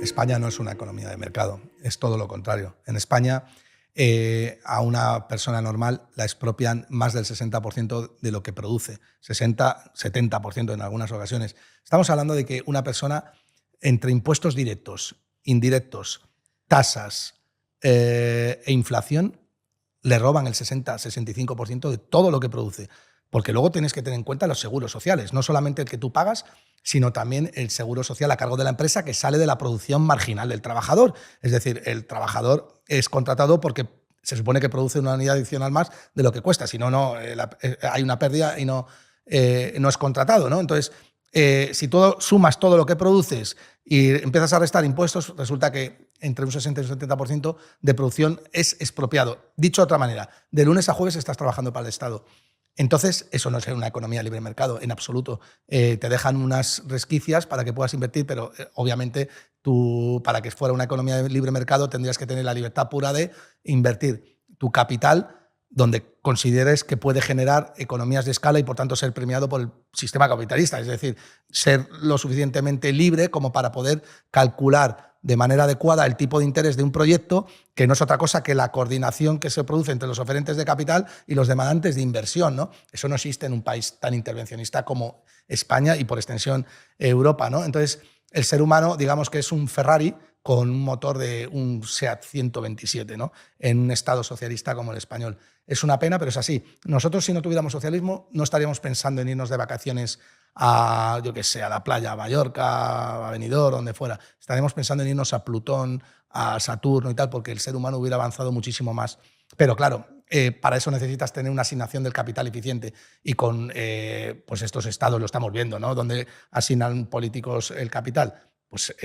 España no es una economía de mercado, es todo lo contrario. En España, a una persona normal la expropian más del 60% de lo que produce, 60, 70% en algunas ocasiones. Estamos hablando de que una persona, entre impuestos directos, indirectos, tasas e inflación, le roban el 60-65% de todo lo que produce. Porque luego tienes que tener en cuenta los seguros sociales, no solamente el que tú pagas, sino también el seguro social a cargo de la empresa que sale de la producción marginal del trabajador. Es decir, el trabajador es contratado porque se supone que produce una unidad adicional más de lo que cuesta, si no, hay una pérdida y no es contratado, ¿no? Entonces, si tú sumas todo lo que produces y empiezas a restar impuestos, resulta que entre un 60 y un 70% de producción es expropiado. Dicho de otra manera, de lunes a jueves estás trabajando para el Estado. Entonces, eso no es una economía libre mercado, en absoluto. Te dejan unas resquicias para que puedas invertir, pero obviamente tú, para que fuera una economía de libre mercado, tendrías que tener la libertad pura de invertir tu capital donde consideres que puede generar economías de escala y, por tanto, ser premiado por el sistema capitalista. Es decir, ser lo suficientemente libre como para poder calcular de manera adecuada el tipo de interés de un proyecto, que no es otra cosa que la coordinación que se produce entre los oferentes de capital y los demandantes de inversión, ¿no? Eso no existe en un país tan intervencionista como España y, por extensión, Europa, ¿no? Entonces, el ser humano, digamos que es un Ferrari con un motor de un SEAT 127, ¿no? En un Estado socialista como el español. Es una pena, pero es así. Nosotros, si no tuviéramos socialismo, no estaríamos pensando en irnos de vacaciones a, yo qué sé, a la playa, a Mallorca, a Benidorm, donde fuera. Estaríamos pensando en irnos a Plutón, a Saturno y tal, porque el ser humano hubiera avanzado muchísimo más. Pero claro, para eso necesitas tener una asignación del capital eficiente y con pues estos estados lo estamos viendo, ¿no? Donde asignan políticos el capital, pues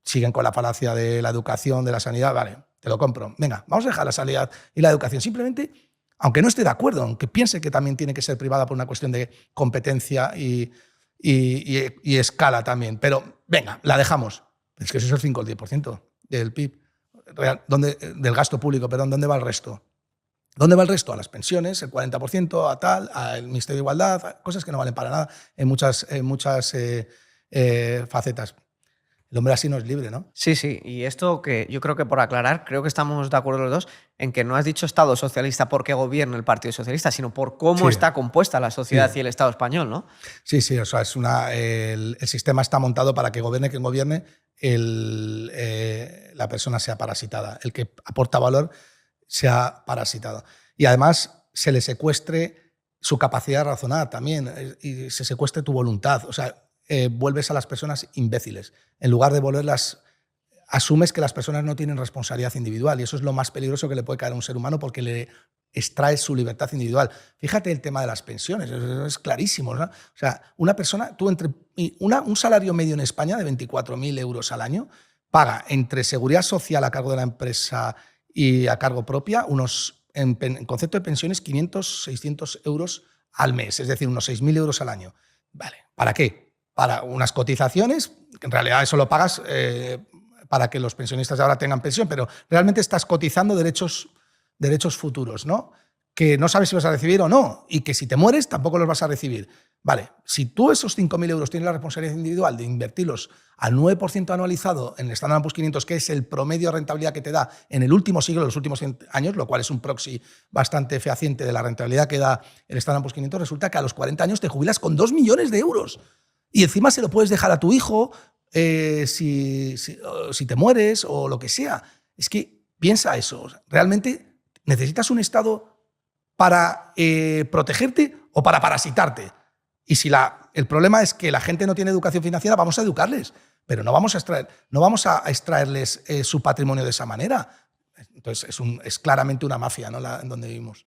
siguen con la falacia de la educación, de la sanidad. Vale, te lo compro. Venga, vamos a dejar la sanidad y la educación. Simplemente, aunque no esté de acuerdo, aunque piense que también tiene que ser privada por una cuestión de competencia y escala también. Pero venga, la dejamos. Es que eso es el 5 o el 10% del PIB, del gasto público, perdón. ¿Dónde va el resto? ¿Dónde va el resto? A las pensiones, el 40%, a tal, al Ministerio de Igualdad, a cosas que no valen para nada en muchas facetas. El hombre así no es libre, ¿no? Sí, sí. Y esto que yo creo que por aclarar, creo que estamos de acuerdo los dos en que no has dicho Estado socialista porque gobierne el Partido Socialista, sino por cómo está compuesta la sociedad y el Estado español, ¿no? Sí, sí. O sea, el sistema está montado para que gobierne quien gobierne, la persona sea parasitada. El que aporta valor sea parasitado. Y además se le secuestre su capacidad de razonar también y se secuestre tu voluntad. O sea, vuelves a las personas imbéciles. En lugar de volverlas, asumes que las personas no tienen responsabilidad individual y eso es lo más peligroso que le puede caer a un ser humano porque le extrae su libertad individual. Fíjate el tema de las pensiones, es clarísimo, ¿no? O sea, una persona, un salario medio en España de 24.000 euros al año paga entre seguridad social a cargo de la empresa y a cargo propia en concepto de pensiones, 500, 600 euros al mes, es decir, unos 6.000 euros al año. Vale, ¿para qué? Para unas cotizaciones, que en realidad eso lo pagas para que los pensionistas de ahora tengan pensión, pero realmente estás cotizando derechos futuros, ¿no? Que no sabes si vas a recibir o no, y que si te mueres tampoco los vas a recibir. Vale, si tú esos 5.000 euros tienes la responsabilidad individual de invertirlos al 9% anualizado en el Standard & Poor's 500, que es el promedio de rentabilidad que te da en el último siglo, los últimos 100 años, lo cual es un proxy bastante fehaciente de la rentabilidad que da el Standard & Poor's 500, resulta que a los 40 años te jubilas con 2 millones de euros. Y encima se lo puedes dejar a tu hijo si te mueres o lo que sea. Es que piensa eso. ¿Realmente necesitas un Estado para protegerte o para parasitarte? Y si el problema es que la gente no tiene educación financiera, vamos a educarles, pero no vamos a extraerles su patrimonio de esa manera. Entonces es claramente una mafia, ¿no? En donde vivimos.